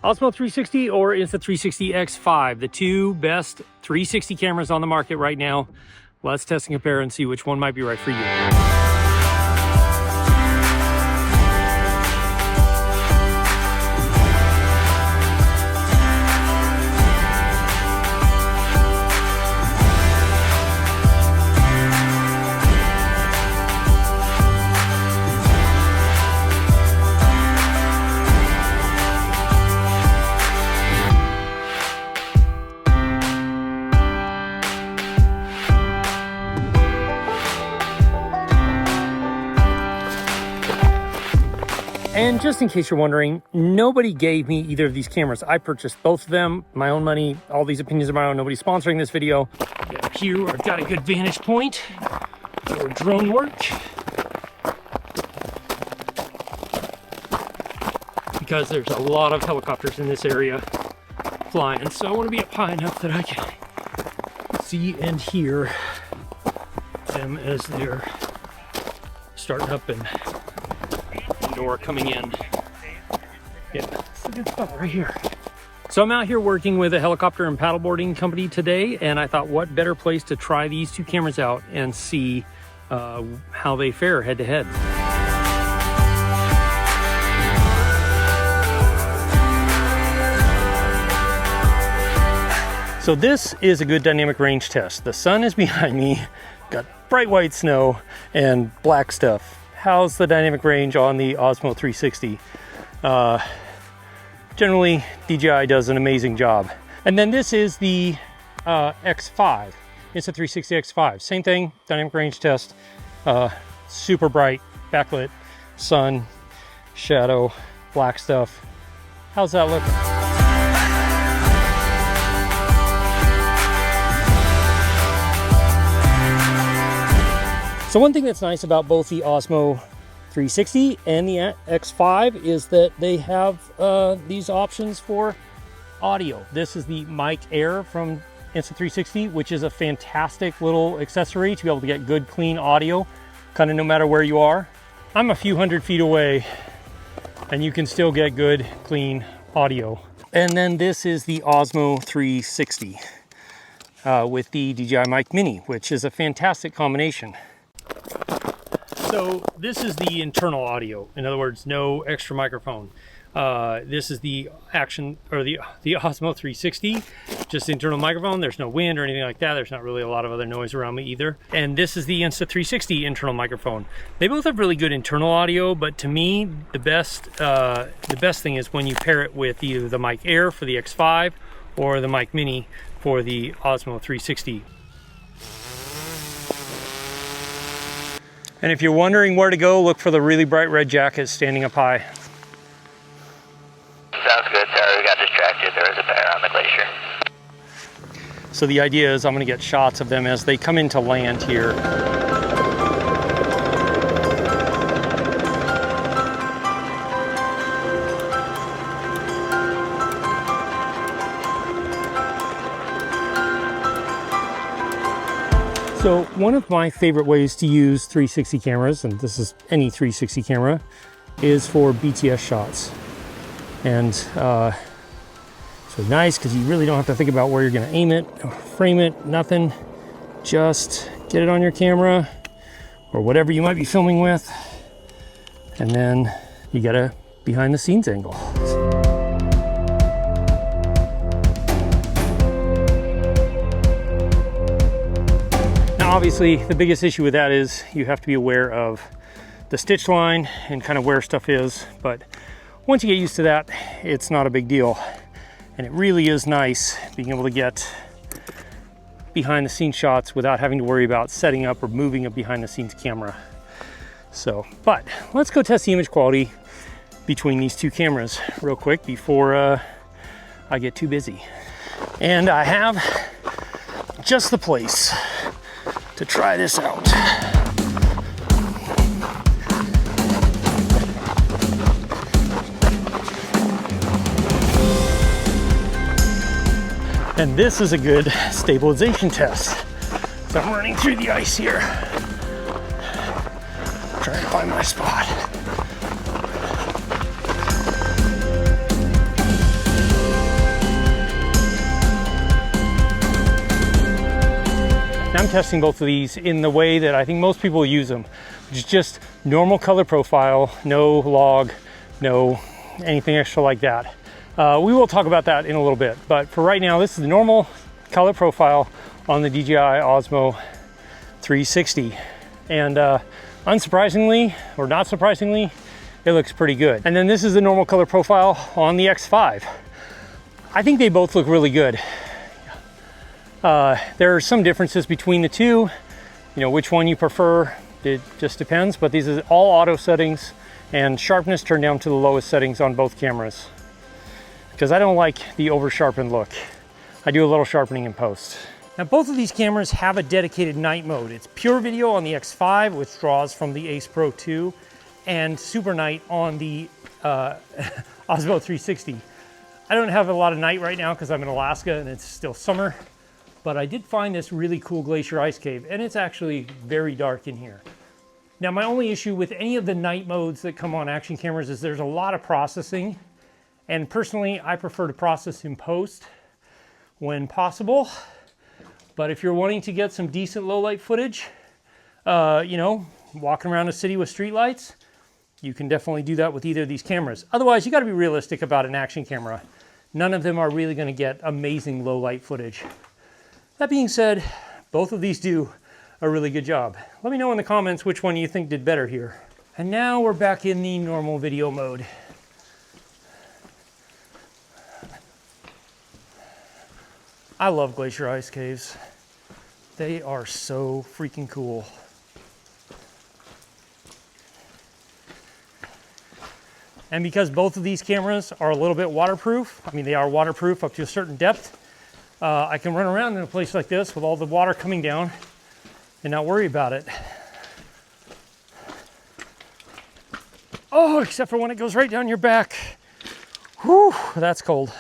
Osmo 360 or Insta360 X5, the two best 360 cameras on the market right now. Let's test and compare and see which one might be right for you. And just in case you're wondering, nobody gave me either of these cameras. I purchased both of them, my own money, all these opinions are my own. Nobody's sponsoring this video. Here, I've got a good vantage point for drone work. Because there's a lot of helicopters in this area flying. So I want to be up high enough that I can see and hear them as they're starting up and or coming in. Yeah, it's a good spot right here. So I'm out here working with a helicopter and paddleboarding company today, and I thought what better place to try these two cameras out and see how they fare head to head. So this is a good dynamic range test. The sun is behind me, got bright white snow and black stuff. How's the dynamic range on the Osmo 360? Generally, DJI does an amazing job. And then this is the X5, Insta360 X5. Same thing, dynamic range test. Super bright, backlit, sun, shadow, black stuff. How's that looking? So one thing that's nice about both the Osmo 360 and the X5 is that they have these options for audio. This is the Mic Air from Insta360, which is a fantastic little accessory to be able to get good, clean audio, kind of no matter where you are. I'm a few hundred feet away, and you can still get good, clean audio. And then this is the Osmo 360 with the DJI Mic Mini, which is a fantastic combination. So this is the internal audio. In other words, no extra microphone. This is the the Osmo 360, just the internal microphone. There's no wind or anything like that. There's not really a lot of other noise around me either. And this is the Insta360 internal microphone. They both have really good internal audio, but to me, the best thing is when you pair it with either the Mic Air for the X5 or the Mic Mini for the Osmo 360. And if you're wondering where to go, look for the really bright red jacket standing up high. Sounds good. Sorry, we got distracted. There was a bear on the glacier. So the idea is I'm going to get shots of them as they come into land here. So one of my favorite ways to use 360 cameras, and this is any 360 camera, is for BTS shots. And it's really nice because you really don't have to think about where you're going to aim it, or frame it, nothing. Just get it on your camera or whatever you might be filming with, and then you get a behind the scenes angle. Obviously, the biggest issue with that is you have to be aware of the stitch line and kind of where stuff is. But once you get used to that, it's not a big deal. And it really is nice being able to get behind the scenes shots without having to worry about setting up or moving a behind the scenes camera. So, but let's go test the image quality between these two cameras real quick before I get too busy. And I have just the place to try this out. And this is a good stabilization test. So I'm running through the ice here, trying to find my spot. testing both of these in the way that I think most people use them, which is just normal color profile, no log, no anything extra like that. We will talk about that in a little bit, but for right now, this is the normal color profile on the DJI Osmo 360. And unsurprisingly, or not surprisingly, it looks pretty good. And then this is the normal color profile on the X5. I think they both look really good. There are some differences between the two. You know, which one you prefer, it just depends, but these are all auto settings and sharpness turned down to the lowest settings on both cameras, because I don't like the over sharpened look. I do a little sharpening in post. Now both of these cameras have a dedicated night mode. It's pure video on the X5, which draws from the Ace Pro 2, and super night on the Osmo 360. I don't have a lot of night right now because I'm in Alaska and it's still summer, but I did find this really cool glacier ice cave, and it's actually very dark in here. Now my only issue with any of the night modes that come on action cameras is there's a lot of processing, and personally I prefer to process in post when possible. But if you're wanting to get some decent low light footage, you know, walking around a city with street lights, you can definitely do that with either of these cameras. Otherwise, you got to be realistic about an action camera. None of them are really going to get amazing low light footage. That being said, both of these do a really good job. Let me know in the comments which one you think did better here. And now we're back in the normal video mode. I love glacier ice caves. They are so freaking cool. And because both of these cameras are a little bit waterproof, I mean, they are waterproof up to a certain depth, I can run around in a place like this with all the water coming down and not worry about it. Oh, except for when it goes right down your back. Whew, that's cold.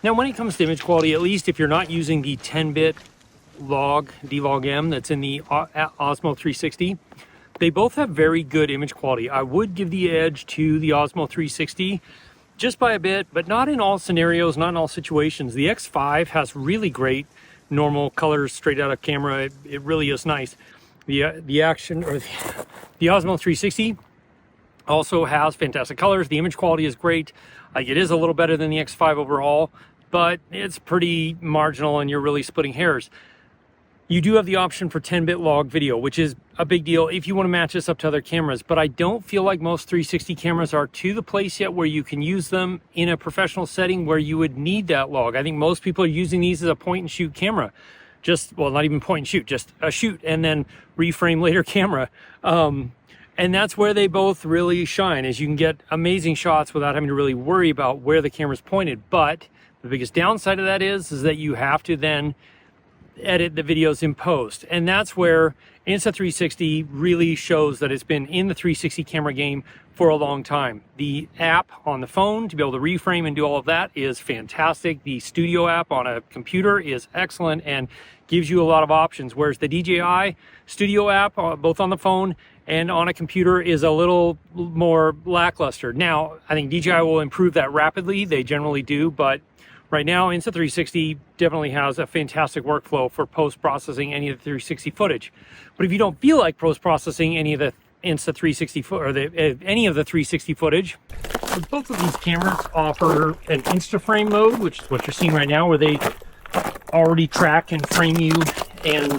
Now, when it comes to image quality, at least if you're not using the 10-bit D-Log-M that's in the Osmo 360, they both have very good image quality. I would give the edge to the Osmo 360 just by a bit, but not in all scenarios, not in all situations. The X5 has really great normal colors straight out of camera. It really is nice. The Osmo 360 also has fantastic colors. The image quality is great. It is a little better than the X5 overall, but it's pretty marginal and you're really splitting hairs. You do have the option for 10-bit log video, which is a big deal if you want to match this up to other cameras, but I don't feel like most 360 cameras are to the place yet where you can use them in a professional setting where you would need that log. I think most people are using these as a point and shoot camera. Well, not even point and shoot, just a shoot and then reframe later camera. And that's where they both really shine, is you can get amazing shots without having to really worry about where the camera's pointed. But the biggest downside of that is that you have to then edit the videos in post. And that's where Insta360 really shows that it's been in the 360 camera game for a long time. The app on the phone to be able to reframe and do all of that is fantastic. The Studio app on a computer is excellent and gives you a lot of options, whereas the DJI Studio app, both on the phone and on a computer, is a little more lackluster. Now, I think DJI will improve that rapidly. They generally do, but right now, Insta360 definitely has a fantastic workflow for post-processing any of the 360 footage. But if you don't feel like post-processing any of the Insta360 or any of the 360 footage, both of these cameras offer an Instaframe mode, which is what you're seeing right now, where they already track and frame you and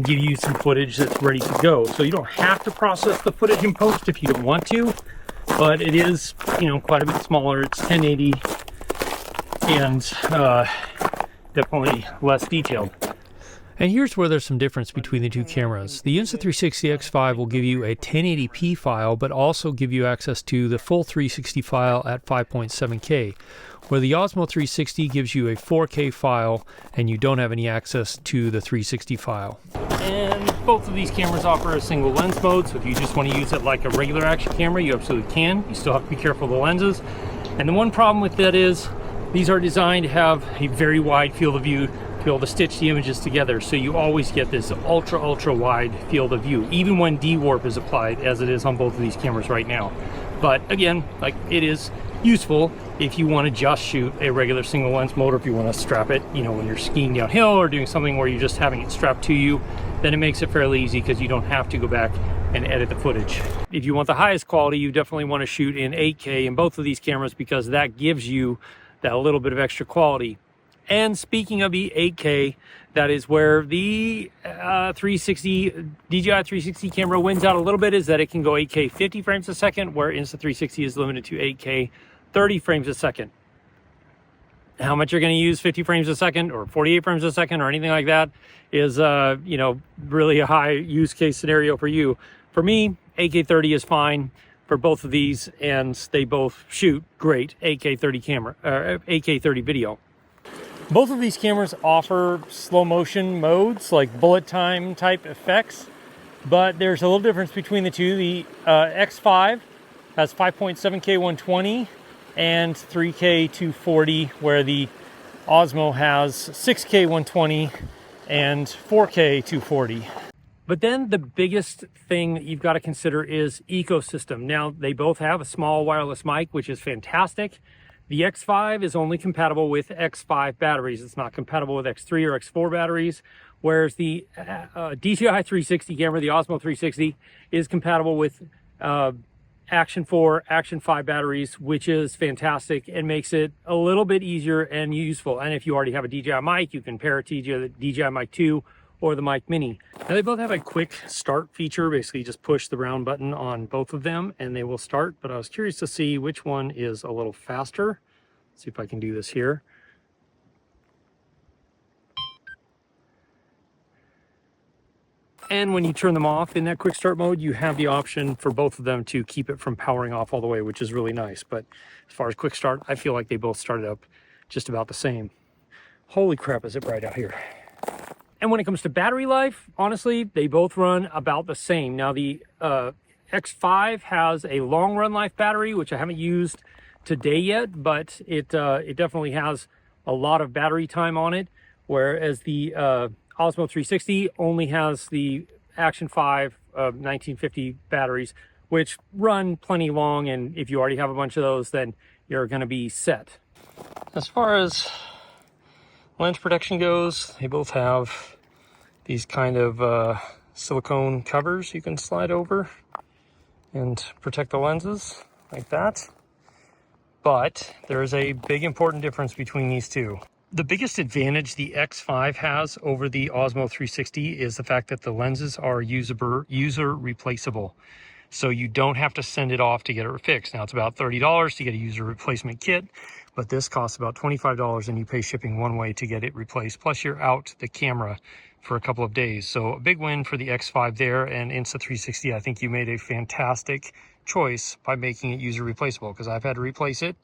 give you some footage that's ready to go. So you don't have to process the footage in post if you don't want to, but it is, you know, quite a bit smaller. It's 1080. And definitely less detailed. And here's where there's some difference between the two cameras. The Insta360 X5 will give you a 1080p file, but also give you access to the full 360 file at 5.7K, where the Osmo 360 gives you a 4K file, and you don't have any access to the 360 file. And both of these cameras offer a single lens mode, so if you just want to use it like a regular action camera, you absolutely can. You still have to be careful of the lenses. And the one problem with that is these are designed to have a very wide field of view to be able to stitch the images together, so you always get this ultra wide field of view, even when D-warp is applied, as it is on both of these cameras right now. But again, like, it is useful if you want to just shoot a regular single lens mode, or if you want to strap it, you know, when you're skiing downhill or doing something where you're just having it strapped to you, then it makes it fairly easy because you don't have to go back and edit the footage. If you want the highest quality, you definitely want to shoot in 8K in both of these cameras because that gives you that little bit of extra quality. And speaking of the 8K, that is where the DJI 360 camera wins out a little bit, is that it can go 8K 50 frames a second, where Insta360 is limited to 8K 30 frames a second. How much you're going to use 50 frames a second or 48 frames a second or anything like that is, you know, really a high use case scenario for you. For me, 8K 30 is fine for both of these, and they both shoot great 8K 30 camera, 8K 30 video. Both of these cameras offer slow motion modes, like bullet time type effects, but there's a little difference between the two. The X5 has 5.7K 120 and 3K 240, where the Osmo has 6K 120 and 4K 240. But then the biggest thing that you've got to consider is ecosystem. Now, they both have a small wireless mic, which is fantastic. The X5 is only compatible with X5 batteries. It's not compatible with X3 or X4 batteries, whereas the DJI 360 camera, the Osmo 360, is compatible with Action 4, Action 5 batteries, which is fantastic and makes it a little bit easier and useful. And if you already have a DJI mic, you can pair it to the DJI Mic 2 or the Mic Mini. Now, they both have a quick start feature. Basically, just push the round button on both of them and they will start. But I was curious to see which one is a little faster. Let's see if I can do this here. And when you turn them off in that quick start mode, you have the option for both of them to keep it from powering off all the way, which is really nice. But as far as quick start, I feel like they both started up just about the same. Holy crap, is it bright out here. And when it comes to battery life, honestly, they both run about the same. Now, the X5 has a long run life battery, which I haven't used today yet, but it definitely has a lot of battery time on it, whereas the Osmo 360 only has the Action 5 1950 batteries, which run plenty long, and if you already have a bunch of those, then you're going to be set. As far as lens protection goes, they both have these kind of silicone covers you can slide over and protect the lenses like that. But there is a big important difference between these two. The biggest advantage the X5 has over the Osmo 360 is the fact that the lenses are user replaceable. So you don't have to send it off to get it fixed. Now, it's about $30 to get a user replacement kit, but this costs about $25 and you pay shipping one way to get it replaced. Plus you're out the camera for a couple of days. So a big win for the X5 there, and Insta360, I think you made a fantastic choice by making it user replaceable, because I've had to replace it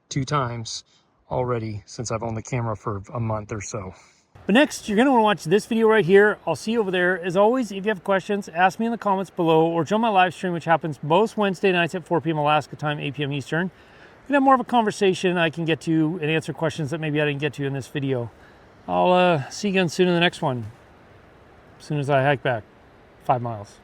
2 times already since I've owned the camera for a month or so. But next, you're going to want to watch this video right here. I'll see you over there. As always, if you have questions, ask me in the comments below, or join my live stream, which happens most Wednesday nights at 4 p.m. Alaska time, 8 p.m. Eastern. We can have more of a conversation. I can get to and answer questions that maybe I didn't get to in this video. I'll see you again soon in the next one, as soon as I hike back 5 miles.